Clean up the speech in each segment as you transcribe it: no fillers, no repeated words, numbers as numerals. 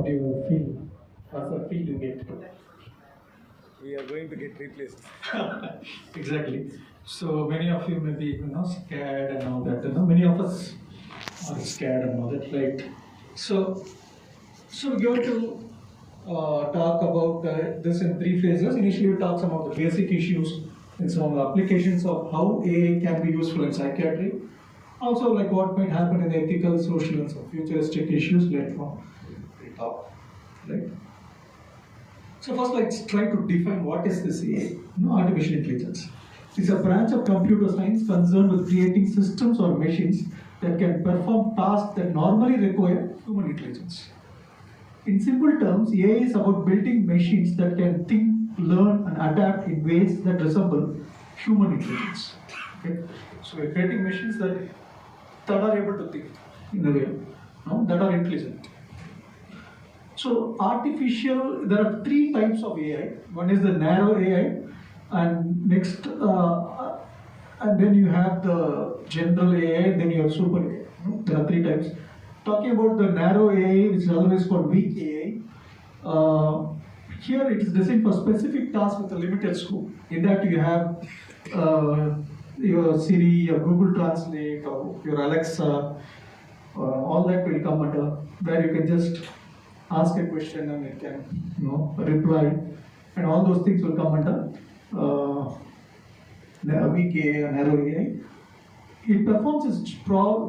What do you feel? What's the feel you get? We are going to get replaced. Exactly. So many of you may be, scared and all that. Many of us are scared and all that, right? So we are to talk about this in three phases. Initially, we talk some of the basic issues and some of the applications of how AI can be useful in psychiatry. Also, like what might happen in ethical, social, and some futuristic issues later on. We talk, right? So first, let's try to define what is this AI. Artificial intelligence. It's a branch of computer science concerned with creating systems or machines that can perform tasks that normally require human intelligence. In simple terms, AI is about building machines that can think, learn, and adapt in ways that resemble human intelligence. Okay? So we're creating machines that are able to think in a way, that are intelligent. So there are three types of AI. One is the narrow AI, and next, and then you have the general AI, then you have super AI. There are three types. Talking about the narrow AI, which is otherwise called weak AI, here it is designed for specific tasks with a limited scope. In that you have your Siri, your Google Translate, or your Alexa, all that will come under, where you can just ask a question and it can reply, and all those things will come under weak AI and narrow AI. It performs its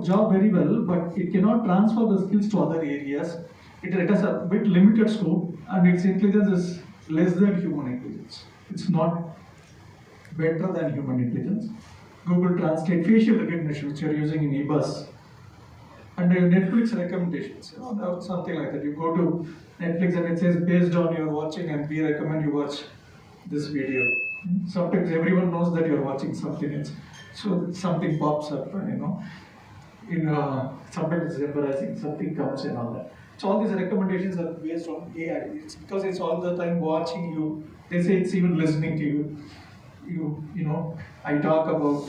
job very well, but it cannot transfer the skills to other areas. It has a bit limited scope, and its intelligence is less than human intelligence. It's not better than human intelligence. Google Translate, facial recognition, which you're using in eBus, and Netflix recommendations, something like that. You go to Netflix and it says, based on your watching, and we recommend you watch this video. Sometimes everyone knows that you're watching something else, so something pops up, sometimes it's embarrassing, something comes and all that. So all these recommendations are based on AI. It's because it's all the time watching you. They say it's even listening to you. I talk about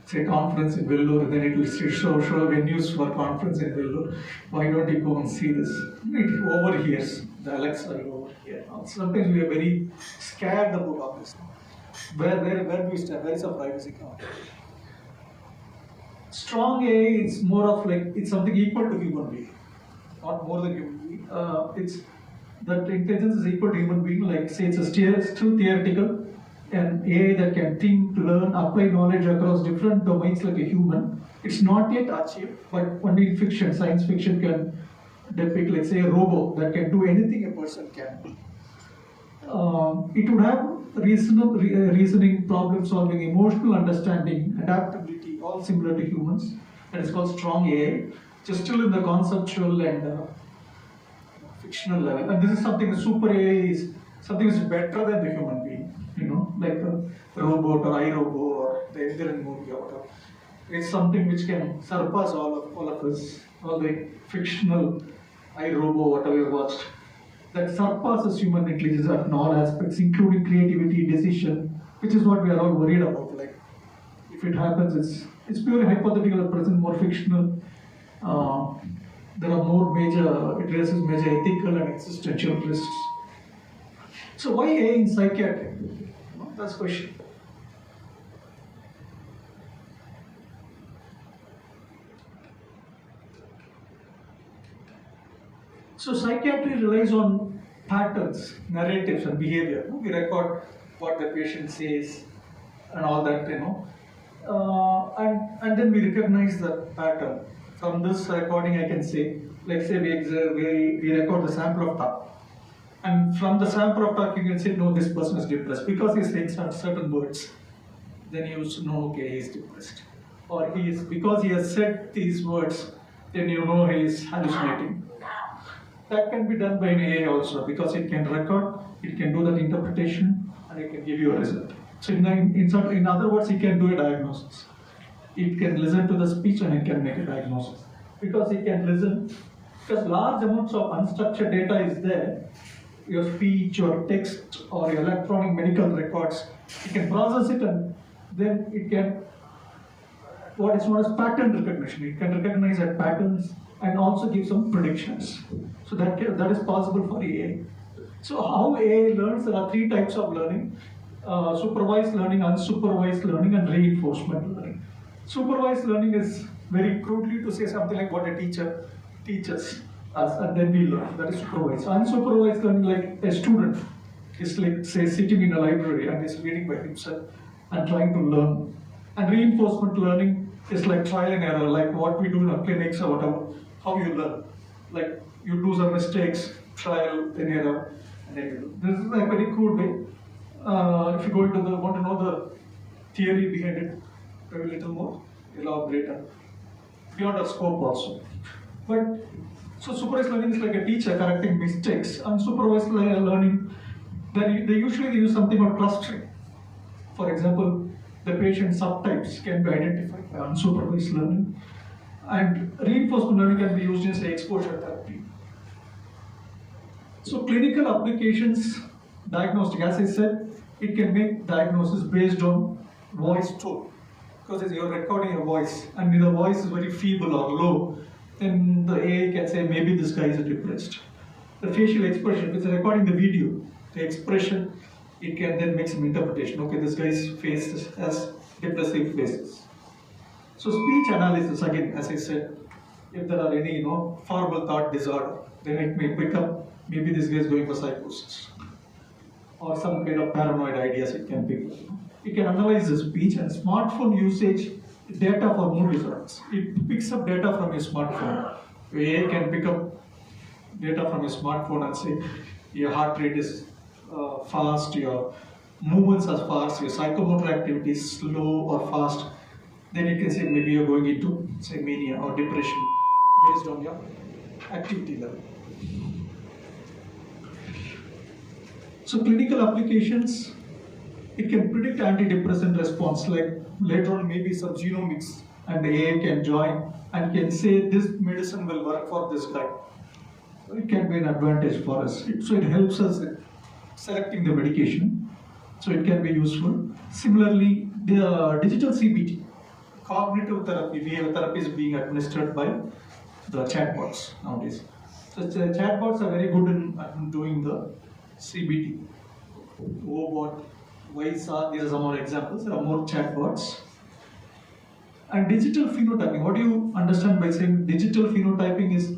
say conference in Vellore, then it will show a news for conference in Vellore. Why don't you go and see this? It overhears. The Alexa will overhear. Sometimes we are very scared about all this. Where do we stand? Where is our privacy count? Strong AI is more of like, it's something equal to human being, not more than human being. That intelligence is equal to human being. Like say it's still theoretical. An AI that can think, learn, apply knowledge across different domains like a human. It's not yet achieved, but only in fiction, science fiction can depict, let's say, a robot that can do anything a person can. It would have reasoning, problem solving, emotional understanding, adaptability, all similar to humans. That is called strong AI, just still in the conceptual and fictional level. And this is something, the super AI is something which is better than the human being. Like the robot or iRobot or the Indian movie or whatever. It's something which can surpass all of us, all the fictional iRobot, whatever you watched. That surpasses human intelligence in all aspects, including creativity, decision, which is what we are all worried about. Like, if it happens, it's purely hypothetical at present, more fictional. There are it raises major ethical and existential risks. So why AI in psychiatry? That's the question. So psychiatry relies on patterns, narratives, and behavior. We record what the patient says and all that, and then we recognize the pattern. From this recording, I can say, let's say we record the sample of talk. And from the sample of talk, you can say, no, this person is depressed because he's saying certain words. Then you know, okay, he's depressed. Or because he has said these words, then you know he is hallucinating. That can be done by an AI also, because it can record, it can do that interpretation, and it can give you a result. So in other words, it can do a diagnosis. It can listen to the speech and it can make a diagnosis. Because it can listen, because large amounts of unstructured data is there, your speech, your text, or your electronic medical records, it can process it, and then it can, what is known as pattern recognition. It can recognize that patterns and also give some predictions. So that is possible for AI. So how AI learns, there are three types of learning: supervised learning, unsupervised learning, and reinforcement learning. Supervised learning is very crudely to say something like what a teacher teaches us and then we learn. That is supervised. Unsupervised learning, like a student is like, say, sitting in a library and is reading by himself and trying to learn. And reinforcement learning is like trial and error, like what we do in our clinics or whatever, how you learn. Like you do some mistakes, trial and error, and then you do. This is a very crude way. If you go into want to know the theory behind it, maybe a little more elaborated, beyond our scope also. But so supervised learning is like a teacher correcting mistakes. Unsupervised learning, they usually use something called clustering. For example, the patient subtypes can be identified by unsupervised learning. And reinforcement learning can be used in, say, exposure therapy. So clinical applications, diagnostic, as I said, it can make diagnosis based on voice tone. Because you're recording your voice, and if the voice is very feeble or low, then the AI can say maybe this guy is depressed. The facial expression, if it's recording the video, the expression, it can then make some interpretation. Okay, this guy's face has depressive faces. So speech analysis, again, as I said, if there are any formal thought disorder, then it may pick up maybe this guy is going for psychosis or some kind of paranoid ideas it can pick up. It can analyze the speech, and smartphone usage data for mood disorders. It picks up data from your smartphone. AI can pick up data from your smartphone and say your heart rate is fast, your movements are fast, your psychomotor activity is slow or fast. Then it can say maybe you're going into, say, mania or depression based on your activity level. So clinical applications, it can predict antidepressant response, like later on maybe some genomics, and the AI can join and can say this medicine will work for this guy. It can be an advantage for us. So it helps us in selecting the medication. So it can be useful. Similarly, the digital CBT, cognitive therapy, behavioral therapy is being administered by the chatbots nowadays. So the chatbots are very good in doing the CBT. Obot, Vaisa, these are some more examples. There are more chatbots. And digital phenotyping. What do you understand by saying digital phenotyping? Is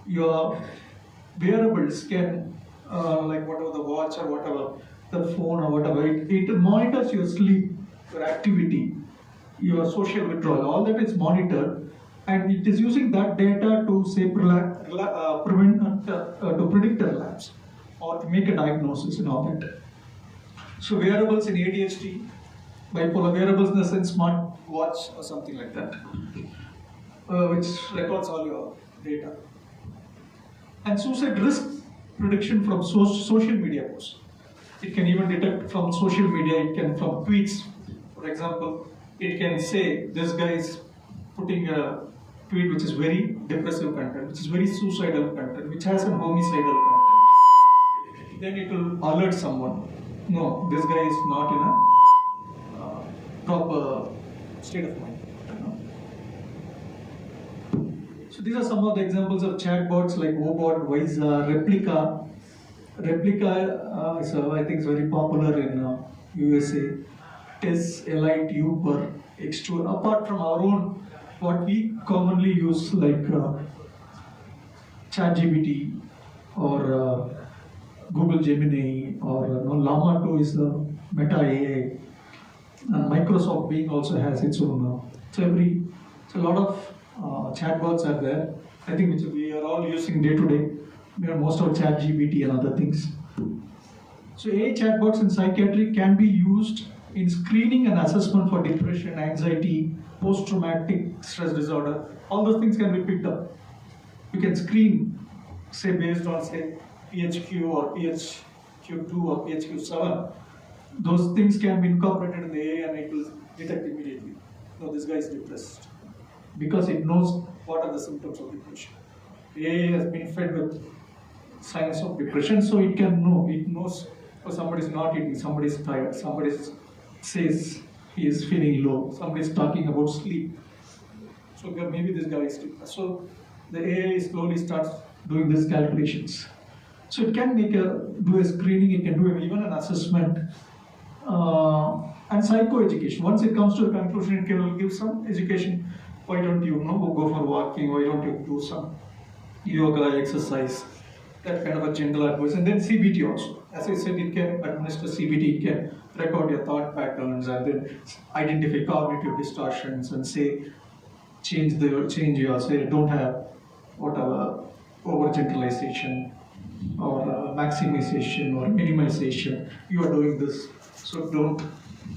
your wearables can, like whatever the watch or whatever, the phone or whatever, it monitors your sleep, your activity, your social withdrawal. All that is monitored, and it is using that data to say to predict a relapse or to make a diagnosis and all that. So wearables in ADHD, bipolar wearables in the sense smart watch or something like that, which records all your data. And suicide risk prediction from social media posts. It can even detect from social media, it can from tweets. For example, it can say this guy is putting a tweet which is very depressive content, which is very suicidal content, which has some homicidal content. Then it will alert someone. No, this guy is not in a proper state of mind. So these are some of the examples of chatbots like Obot, Vaisa, Replica. Replica is, I think, is very popular in USA. Tess, Elite, Uber, X2. Apart from our own, what we commonly use like ChatGPT or Google Gemini or Llama 2 is the Meta AI. And Microsoft Bing also has its own. So a lot of chatbots are there. I think which we are all using day to day. Most of ChatGPT and other things. So AI chatbots in psychiatry can be used in screening and assessment for depression, anxiety, post-traumatic stress disorder. All those things can be picked up. You can screen, say based on say PHQ or PHQ2 or PHQ7. Those things can be incorporated in the AI and it will detect immediately. No, this guy is depressed. Because it knows what are the symptoms of depression. The AI has been fed with signs of depression, so it can know. It knows, oh, somebody is not eating, somebody is tired, somebody says he is feeling low, somebody is talking about sleep. So maybe this guy is depressed. So the AI slowly starts doing these calculations. So it can do a screening, it can do even an assessment, and psychoeducation. Once it comes to the conclusion, it can give some education. Why don't you go for walking? Why don't you do some yoga exercise? That kind of a general advice. And then CBT also. As I said, it can administer CBT, it can record your thought patterns and then identify cognitive distortions and say, change your say, don't have whatever over generalization or maximization or minimization. You are doing this, so don't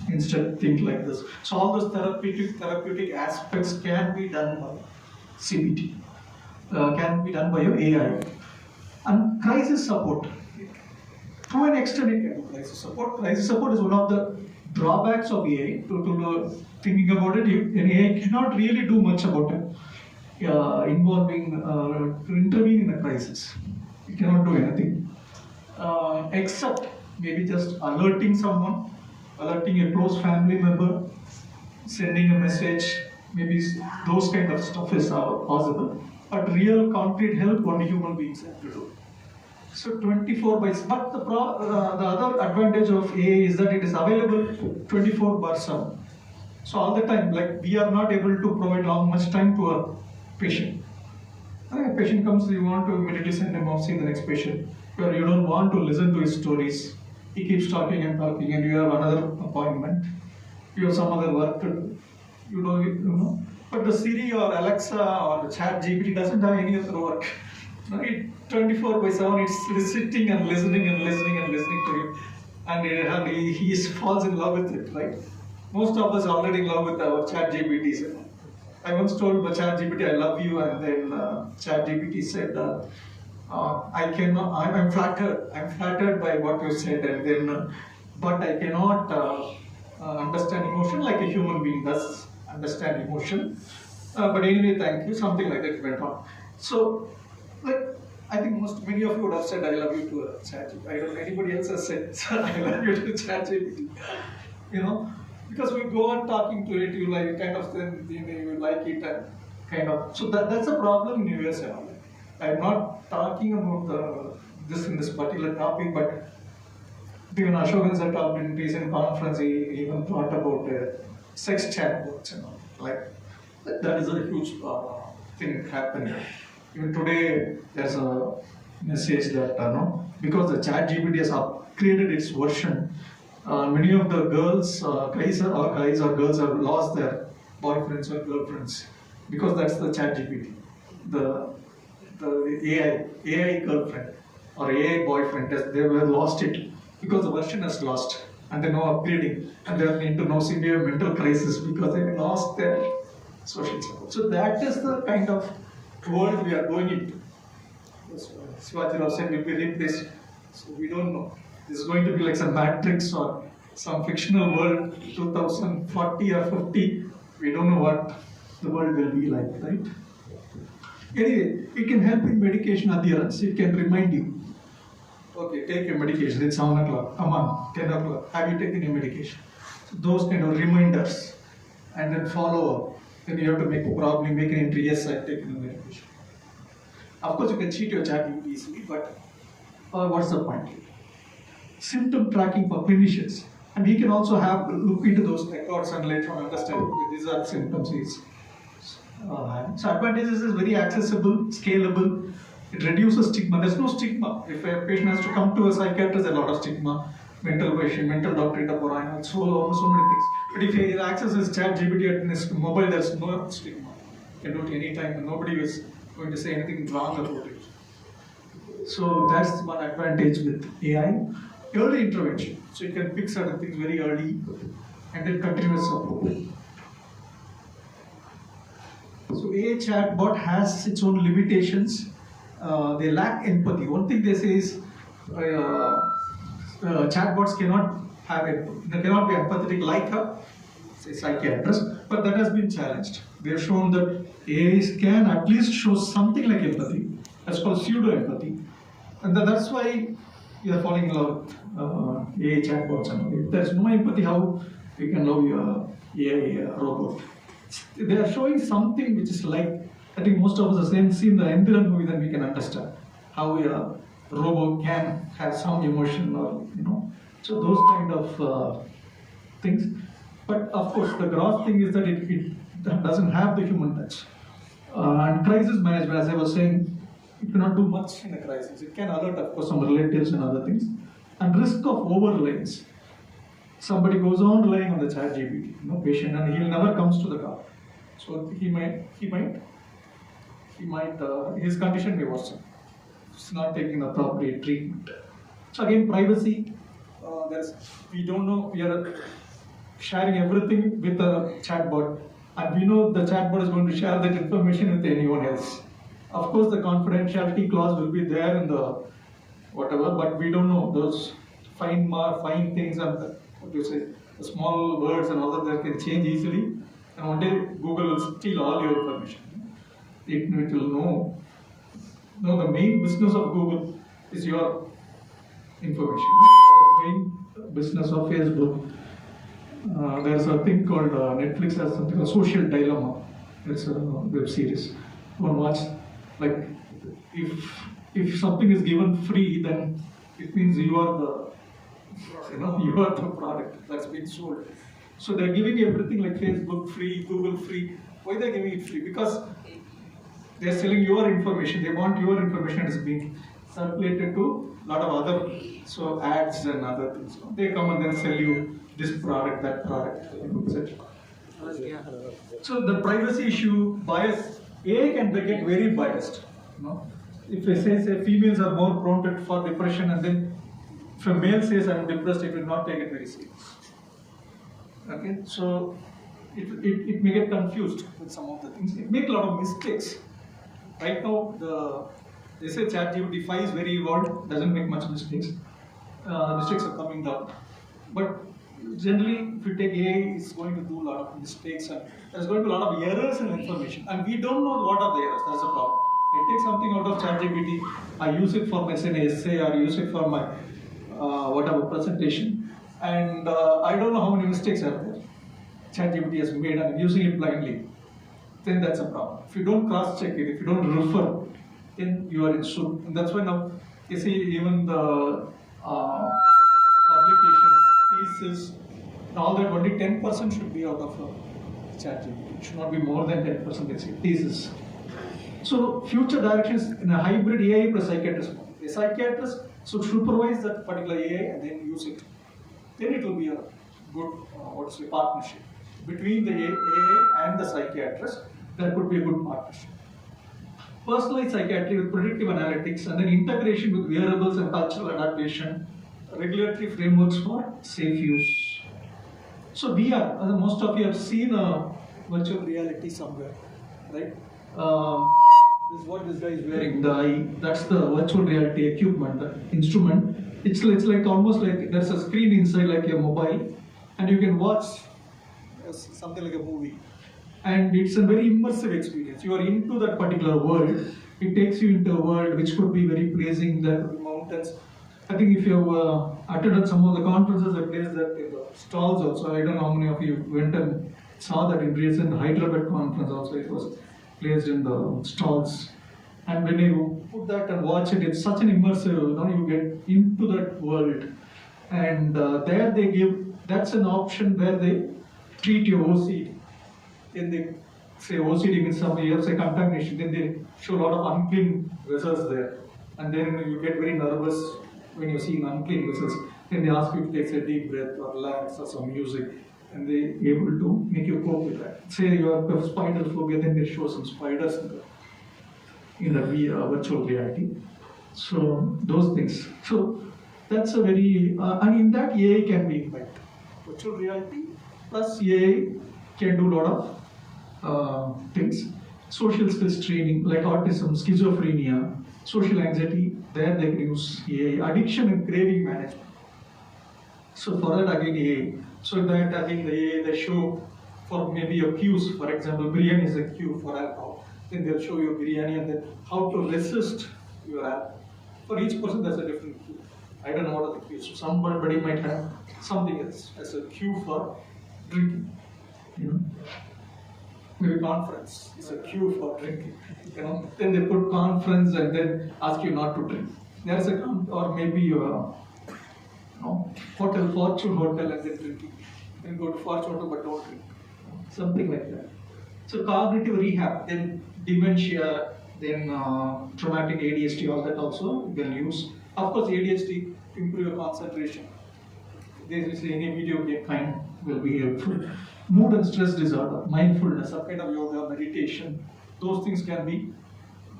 instead think like this. So all those therapeutic aspects can be done by CBT, can be done by your AI. And crisis support. To an extent, it can do crisis support. Crisis support is one of the drawbacks of AI. Thinking about it, an AI cannot really do much about it. To intervene in a crisis. You cannot do anything. Except maybe just alerting someone, alerting a close family member, sending a message, maybe those kind of stuff is possible. But real concrete help only human beings have to do. So 24 by, but the other advantage of AI is that it is available 24/7. So all the time, like we are not able to provide much time to a patient. A patient comes, you want to immediately send him off, see the next patient. Or you don't want to listen to his stories. He keeps talking and talking, and you have another appointment. You have some other work to do. You know. But the Siri or Alexa or the Chat GPT doesn't have any other work. 24/7, it's sitting and listening and listening and listening to you, and he falls in love with it, right? Most of us are already in love with our Chat GPTs. I once told the Chat GPT, "I love you," and then Chat GPT said, I'm flattered. I'm flattered by what you said, and then, but I cannot understand emotion like a human being does understand emotion. But anyway, thank you. Something like that went on. So, I think many of you would have said, "I love you" to ChatGPT. I don't know anybody else has said, "I love you" to ChatGPT. Because we go on talking to it, you like kind of then you like it and kind of. So that's a problem in US. I'm not talking about this in this particular topic, but even Ashokan sir talked in recent conference. He even thought about sex chatbots and all. Like that is a huge thing happening. Even today, there's a message that because the ChatGPT has upgraded its version, many of the girls, guys or girls have lost their boyfriends or girlfriends because that's the ChatGPT, the AI girlfriend or AI boyfriend. They have lost it because the version has lost, and they're now upgrading, and they're into now severe mental crisis because they've lost their social support. So that is the kind of world we are going into. Shivaji Rao said will be replaced. So we don't know. This is going to be like some Matrix or some fictional world, 2040 or 50. We don't know what the world will be like, right? Anyway, it can help in medication adherence. It can remind you, okay, take your medication. It's 7 o'clock. Come on, 10 o'clock. Have you taken your medication? So those kind of reminders, and then follow up. Then you have to make an entry. Yes, I've taken the medication. Of course, you can cheat your chat easily, but what's the point? Symptom tracking for clinicians, and we can also look into those records and later on understand these are symptoms. So advantages is very accessible, scalable. It reduces stigma. There's no stigma. If a patient has to come to a psychiatrist, there's a lot of stigma. Mental patient, mental doctor, so many things. But if he accesses ChatGPT in his mobile, there's no stigma. You can do it anytime, and nobody is going to say anything wrong about it. So that's one advantage with AI. Early intervention. So you can pick certain things very early, and then continuous support. So AI chatbot has its own limitations. They lack empathy. One thing they say is chatbots cannot have empathy. They cannot be empathetic like a psychiatrist, but that has been challenged. They have shown that AIs can at least show something like empathy. That's called pseudo-empathy. And that's why we are falling in love with AI chatbots. If there's no empathy, how you can love your AI robot? They are showing something which is like I think most of us have seen the Endiran movie, then we can understand how a robot can have some emotion or, so those kind of things. But of course, the gross thing is that it doesn't have the human touch. And crisis management, as I was saying, it cannot do much in a crisis. It can alert, of course, some relatives and other things. And risk of overlays. Somebody goes on relying on the chat GPT, patient, and he never comes to the doctor. So his condition may worsen. It's not taking the appropriate treatment. So again, privacy. We don't know. We are sharing everything with a chatbot, and we know the chatbot is going to share that information with anyone else. Of course, the confidentiality clause will be there in the whatever, but we don't know those fine things and the small words and all that can change easily. And one day Google will steal all your information. It will know. No, the main business of Google is your information. The main business of Facebook. There's a thing called Netflix has something called Social Dilemma. It's a web series. One watch. Like if something is given free, then it means you are the product that's being sold. So they're giving everything like Facebook free, Google free. Why they're giving it free? Because they're selling your information. They want your information is being circulated to a lot of other ads and other things. They come and then sell you this product, that product, etc. So the privacy issue, bias, AI can get very biased. If I say females are more prone for depression, and then if a male says I'm depressed, it will not take it very serious. Okay, so it may get confused with some of the things. It makes a lot of mistakes. Right now, they say ChatGPT 5 is very evolved, doesn't make much mistakes. Mistakes are coming down. But generally, if you take AI, it's going to do a lot of mistakes, and there's going to be a lot of errors in information. And we don't know what are the errors, that's a problem. I take something out of ChatGPT, I use it for my essay, or use it for my whatever presentation, and I don't know how many mistakes are there. ChatGPT has made, and I'm using it blindly. Then that's a problem. If you don't cross-check it, if you don't refer, then you are in soup. And that's why now, you see, even the publications, thesis, all that, only 10% should be out of ChatGPT. It should not be more than 10%, let's say, thesis. So, future directions in a hybrid AI plus psychiatrist. A psychiatrist should supervise that particular AI and then use it. Then it will be a good, partnership. Between the AI and the psychiatrist, there could be a good partnership. Personalized psychiatry with predictive analytics and then integration with wearables and cultural adaptation, regulatory frameworks for safe use. So VR, most of you have seen a virtual reality somewhere, right? This is what this guy is wearing. That's the virtual reality equipment, the instrument. It's like almost like there's a screen inside like your mobile, and you can watch something like a movie. And it's a very immersive experience. You are into that particular world. It takes you into a world which could be very pleasing. There could be mountains. I think if you have attended some of the conferences, I placed that in the stalls also. I don't know how many of you went and saw that in recent Hyderabad conference also. It was placed in the stalls. And when you put that and watch it, it's such an immersive, you get into that world. And there they give, that's an option where they treat your OCD. Then they say OCD means some years say contamination. Then they show a lot of unclean vessels there. And then you get very nervous when you see unclean vessels. Then they ask you to take a deep breath or relax or some music. And they able to make you cope with that. Say you have spider phobia, then they show some spiders in the virtual reality. So those things. So that's a very, and in that AI can be impact. Virtual reality plus AI can do a lot of things. Social skills training like autism, schizophrenia, social anxiety, there they can use AI. Addiction and craving management. So for that again AI. So that again the AI they show for maybe your cues. For example, biryani is a cue for alcohol. Then they'll show you biryani and then how to resist your alcohol. For each person there's a different cue. I don't know what are the cues. So somebody might have something else as a cue for drinking. maybe conference is a cue for drinking. Then they put conference and then ask you not to drink. There's a or maybe your hotel, Fortune Hotel, and then drinking. Then go to Fortune Hotel but don't drink. Something like that. So cognitive rehab, then dementia, then traumatic ADHD, all that also you can use. Of course, ADHD improve your concentration. There is any video game kind will be helpful. Mood and stress disorder, mindfulness, some kind of yoga, meditation, those things can be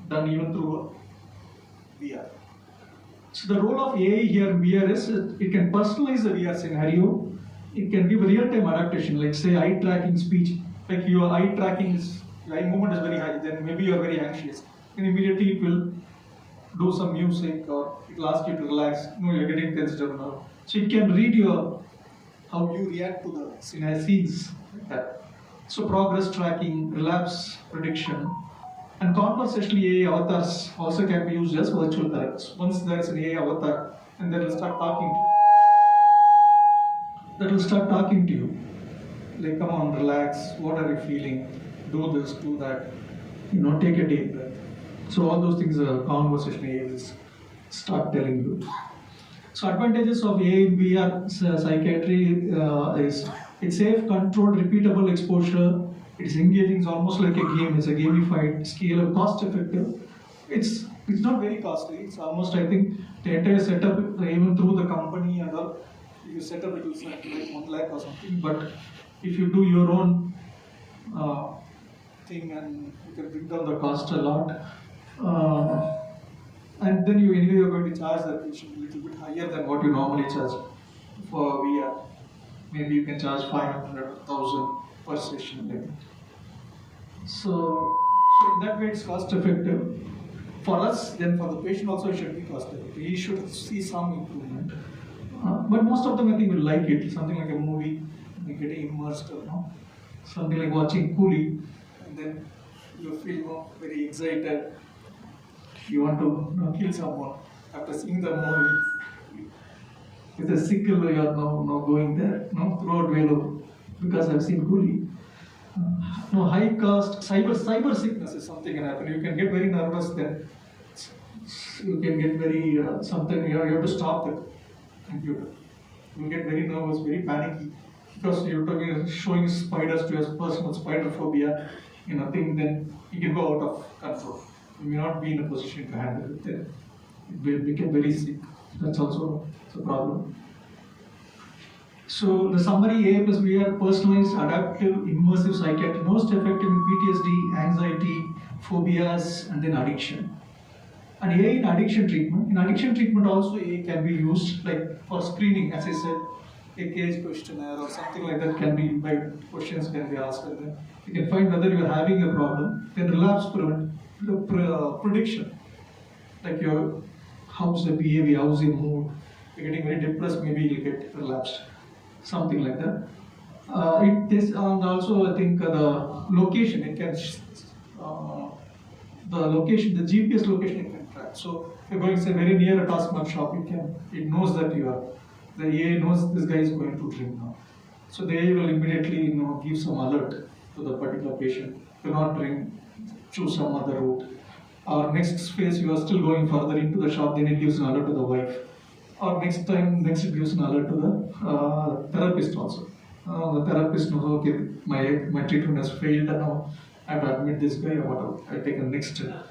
done even through VR. So the role of AI here in VR is it can personalize the VR scenario. It can give real-time adaptation, like say eye tracking speech. Like your eye tracking is, your eye movement is very high, then maybe you are very anxious. And immediately it will do some music or it will ask you to relax. No, you're getting tensed up now. So it can read how you react to the scenes. So progress tracking, relapse prediction, and conversational AI avatars also can be used as virtual therapists. Once there is an AI avatar, and that will start talking to you. Like, come on, relax. What are you feeling? Do this, do that. Take a deep breath. So all those things, conversational AI will start telling you. So advantages of AI in VR psychiatry is it's safe, controlled, repeatable exposure. It's engaging. It's almost like a game. It's a gamified, scalable, cost-effective. It's not very costly. It's almost, I think, the entire setup, even through the company and all, you set up it will like 1 lakh or something. But if you do your own thing, and you can bring down the cost a lot. And then you're going to charge the patient a little bit higher than what you normally charge for VR. Maybe you can charge 500,000 per session limit. So in that way it's cost effective. For us, then for the patient also it should be cost effective. He should see some improvement. But most of them I think will like it. Something like a movie, getting immersed, something like watching Coolie, and then you feel very excited. You want to kill someone after seeing the movie. With a sickle, you are now going there, throughout Velu, because I've seen Coolie. High cost, cyber sickness is something can happen. You can get very nervous then. You can get very, something, you have to stop the computer. You get very nervous, very panicky, because you're showing spiders to your personal spider phobia, thing, then you can go out of control. You may not be in a position to handle it then. It will become very sick. That's also a problem. So the summary, AI plus VR, personalized, adaptive, immersive psychiatry, most effective in PTSD, anxiety, phobias, and then addiction. And AI in addiction treatment. In addiction treatment also AI can be used like for screening, as I said, a case questionnaire or something like that can be invited, questions can be asked, and then you can find whether you are having a problem. Then relapse prediction, like how's the behavior, how's your mood, you're getting very depressed, maybe you'll get relapsed, something like that. And also I think the location, it can, the location, the GPS location it can track. So if you're going say very near a Taskmart shop, it knows that the AI knows this guy is going to drink now. So the AI will immediately give some alert to the particular patient. Do not drink, choose some other route. Or next phase, you are still going further into the shop, then it gives an alert to the wife. Or next it gives an alert to the therapist also. The therapist knows, okay, my treatment has failed, and now I have to admit this guy, or whatever. I take a next step.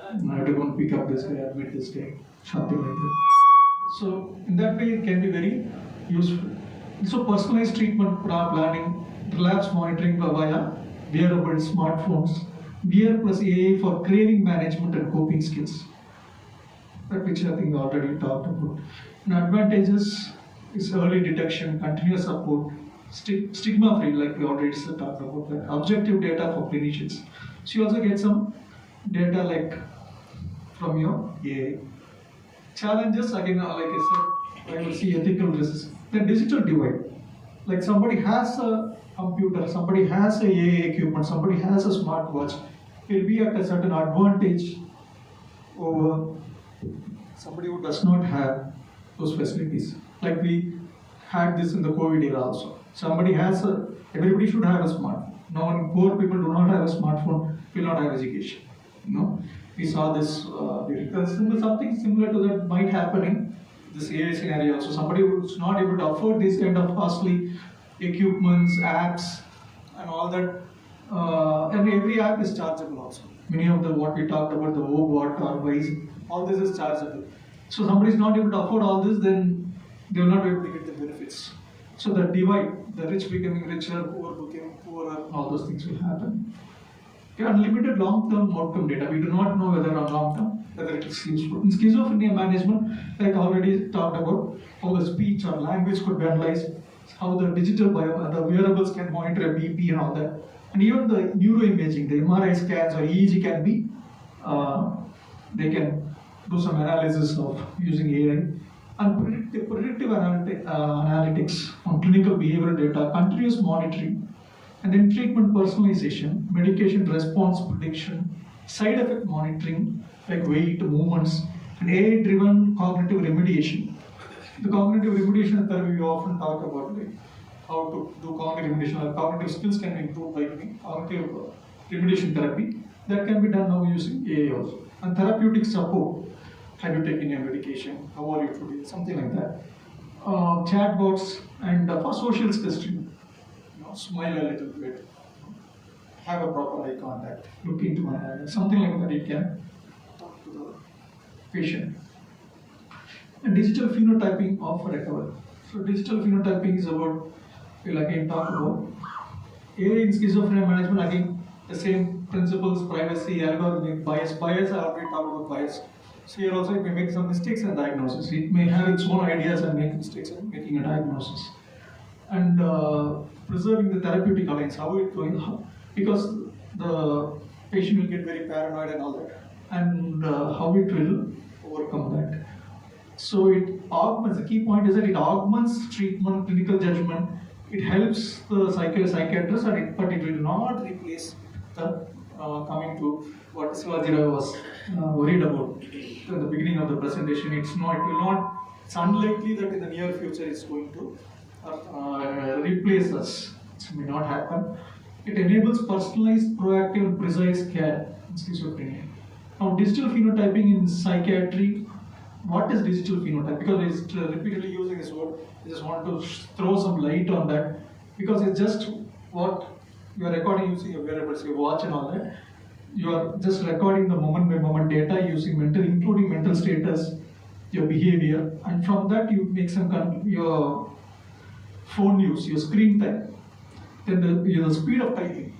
I have to go and pick up this guy, admit this guy, something like that. So in that way, it can be very useful. So personalized treatment planning, relapse monitoring via wearable smartphones, VR plus AI for craving management and coping skills. That which I think we already talked about. And advantages is early detection, continuous support, stigma free, like we already talked about that. Objective data for clinicians. So you also get some data like from your AI. Challenges, again, like I said, I will see ethical risks. The digital divide. Like somebody has a computer, somebody has a AI equipment, somebody has a smartwatch, will be at a certain advantage over somebody who does not have those facilities. Like we had this in the COVID era also. Everybody should have a smartphone. Now, poor people do not have a smartphone, will not have education. We saw this. Something similar to that might happen in this AI scenario. So somebody who's not able to afford these kind of costly equipments, apps, and all that. And every app is chargeable also. Many of the what we talked about, the OBOT or Wise, all this is chargeable. So somebody is not able to afford all this, then they will not be able to get the benefits. So the divide, the rich becoming richer, poor becoming poorer, all those things will happen. Unlimited long-term outcome data. We do not know whether on long-term, whether it is useful. In schizophrenia management, like I already talked about, how the speech or language could be analyzed, how the digital the wearables can monitor a BP and all that. And even the neuroimaging, the MRI scans or EEG can be, they can do some analysis of using AI. And predictive analytics on clinical behavioral data, continuous monitoring, and then treatment personalization, medication response prediction, side effect monitoring, like weight, movements, and AI-driven cognitive remediation. The cognitive remediation therapy we often talk about, like how to do cognitive remediation, or cognitive skills can be improved by doing cognitive remediation therapy. That can be done now using AI also. And therapeutic support. Have you taken your medication? How are you today? Something like that. Chatbots and for social skills too. Smile a little bit. Have a proper eye contact. Look into my eyes. Something like that. It can talk to the patient. And digital phenotyping of recovery. So digital phenotyping is about, we'll again talk about AI in schizophrenia management. Again, the same principles: privacy, algorithmic bias. Bias, I already talked about bias. So here also it may make some mistakes in diagnosis. It may have its own ideas and make mistakes in making a diagnosis. And preserving the therapeutic alliance, how it going, because the patient will get very paranoid and all that, and how it will overcome that. So it augments, the key point is that it augments treatment, clinical judgment, it helps the psychiatrist, but it will not replace the coming to what Sivajirao was worried about at the beginning of the presentation. It's unlikely that in the near future it's going to replace us. It may not happen. It enables personalized, proactive, and precise care in schizophrenia. Now, digital phenotyping in psychiatry. What is digital phenotype? Because it's repeatedly using this word, I just want to throw some light on that, because it's just what you are recording using your wearables, your watch and all that. You are just recording the moment by moment data using including mental status, your behavior, and from that you make your phone use, your screen time, then the speed of typing.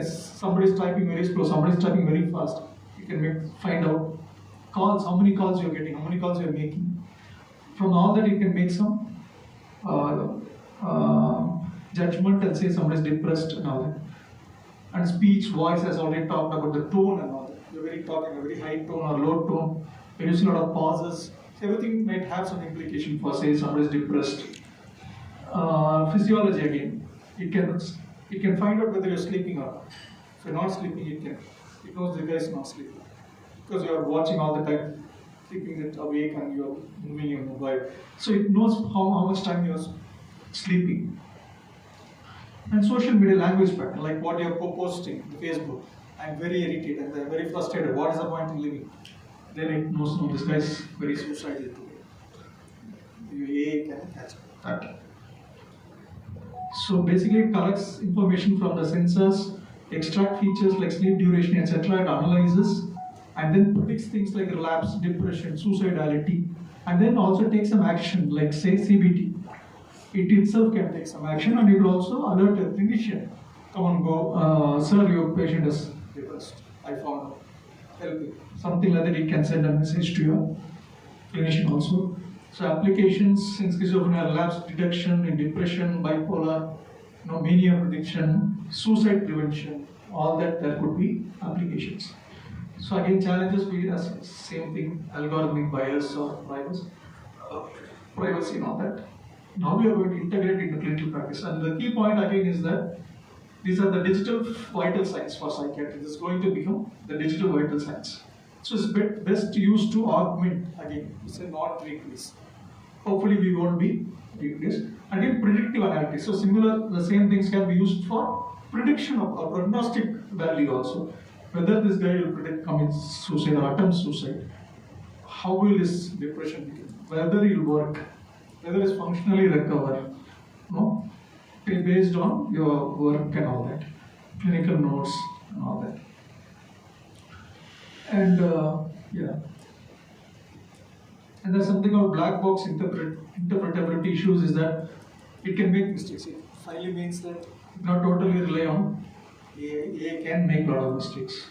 Somebody is typing very slow, somebody is typing very fast. You can find out calls, how many calls you're getting, how many calls you're making. From all that, you can make some judgment and say somebody is depressed and all that. And speech, voice, as already talked about, the tone and all that. You're talking a very high tone or low tone. When you see a lot of pauses, everything might have some implication for, say, somebody is depressed. Physiology again, it can find out whether you're sleeping or not. If you're not sleeping, it knows the guy is not sleeping, because you are watching all the time, keeping it awake, and you are moving your mobile. So it knows how much time you are sleeping. And social media language pattern, like what you are posting on Facebook. I'm very irritated, I'm very frustrated. What is the point in living? Then it knows, no, this guy is very suicidal today. Your AI can catch that. So basically, it collects information from the sensors, extract features like sleep duration, etc., and analyzes, and then predicts things like relapse, depression, suicidality, and then also takes some action, like say CBT. It itself can take some action, and it will also alert a clinician. Come and go, sir, your patient is depressed. I found help. Something like that, it can send a message to your clinician also. So applications in schizophrenia, relapse detection, in depression, bipolar, mania prediction, suicide prevention, all that there could be applications. So again, challenges we as same thing, algorithmic bias or privacy and all that. Now we are going to integrate into clinical practice. And the key point again is that these are the digital vital signs for psychiatry. This is going to become the digital vital signs. So it's best used to augment again, it's not replace. Hopefully we won't be replaced. Again, predictive analytics. So the same things can be used for prediction of a prognostic value also. Whether this guy will commit suicide or attempt suicide, how will his depression begin, whether he will work, whether he functionally recover, no, based on your work and all that, clinical notes and all that. And yeah, and there's something called black box interpretability issues, is that it can make mistakes. It finally means that not totally rely on AI can make a lot of mistakes.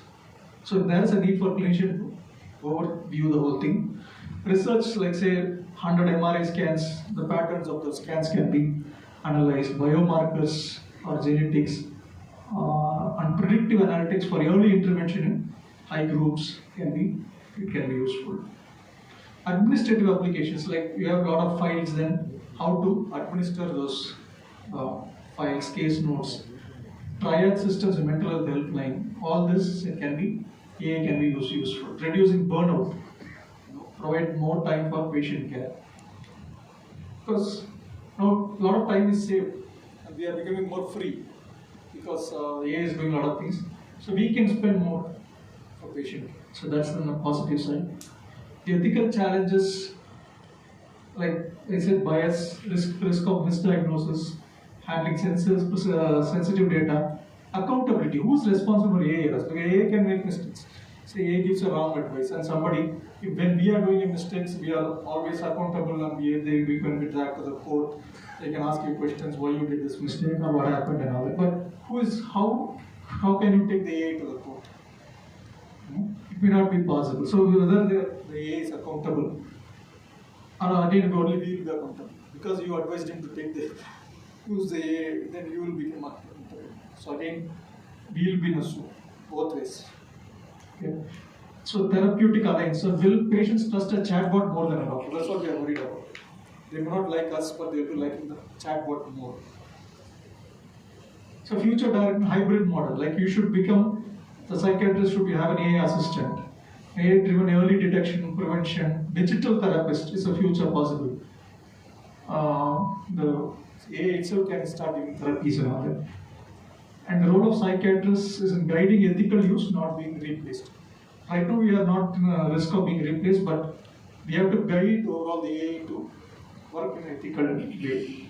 So there's a need for clinician to overview the whole thing. Research, like say 100 MRI scans, the patterns of the scans can be analyzed, biomarkers or genetics, and predictive analytics for early intervention in high groups can be useful. Administrative applications, like you have a lot of files, then how to administer those files, case notes, triad systems, and mental health helpline, all this can be useful. Reducing burnout, provide more time for patient care. Because now a lot of time is saved and we are becoming more free because AI is doing a lot of things. So we can spend more for patient care. So that's the positive side. The ethical challenges, like I said, bias, risk of misdiagnosis, handling sensitive data, accountability. Who's responsible for AI errors? Because AI can make mistakes. Say AI gives a wrong advice, and somebody, when we are doing mistakes, we are always accountable, and we can be dragged to the court. They can ask you questions, why you did this mistake or what happened and all that. But how can you take the AI to the court? It may not be possible. So whether the AI is accountable, or again only we will be accountable because you advised him to use the AI, then you will become accountable. So again, we will be in a suit both ways. Okay. So therapeutic alliance. So will patients trust a chatbot more than a doctor? That's what we are worried about. They may not like us, but they will be liking the chatbot more. So future direct hybrid model, like you should become, the psychiatrist should have an AI assistant, AI-driven early detection, prevention, digital therapist is a future possible. The AI itself can start giving therapies and all that. And the role of psychiatrists is in guiding ethical use, not being replaced. Right now we are not in a risk of being replaced, but we have to guide overall the AI to work in an ethical way.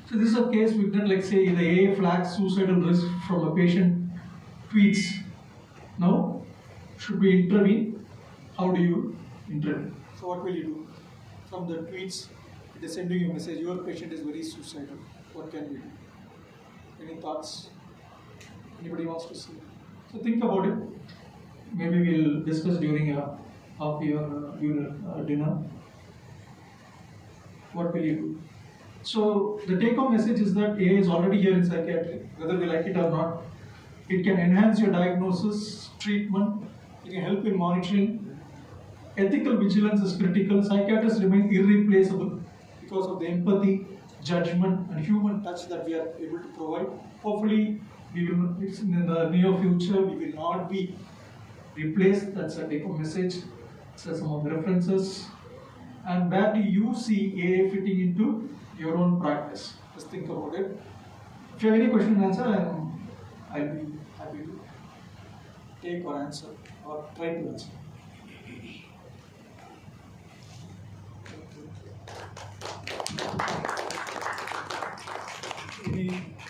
So this is a case we did, like say the AI flags suicidal risk from a patient tweets. Now, should we intervene? How do you intervene? So what will you do? From the tweets, it is sending you a message, your patient is very suicidal. What can we do? Any thoughts? Anybody wants to say? So think about it. Maybe we'll discuss during your dinner. What will you do? So the take-home message is that AI is already here in psychiatry, whether we like it or not. It can enhance your diagnosis, treatment. It can help in monitoring. Ethical vigilance is critical. Psychiatrists remain irreplaceable because of the empathy, judgment, and human touch that we are able to provide. Hopefully, in the near future, we will not be replaced. That's a take-home message. So some of the references. And where do you see AI fitting into your own practice? Just think about it. If you have any question and answer, I'll be happy to take or answer or try to answer.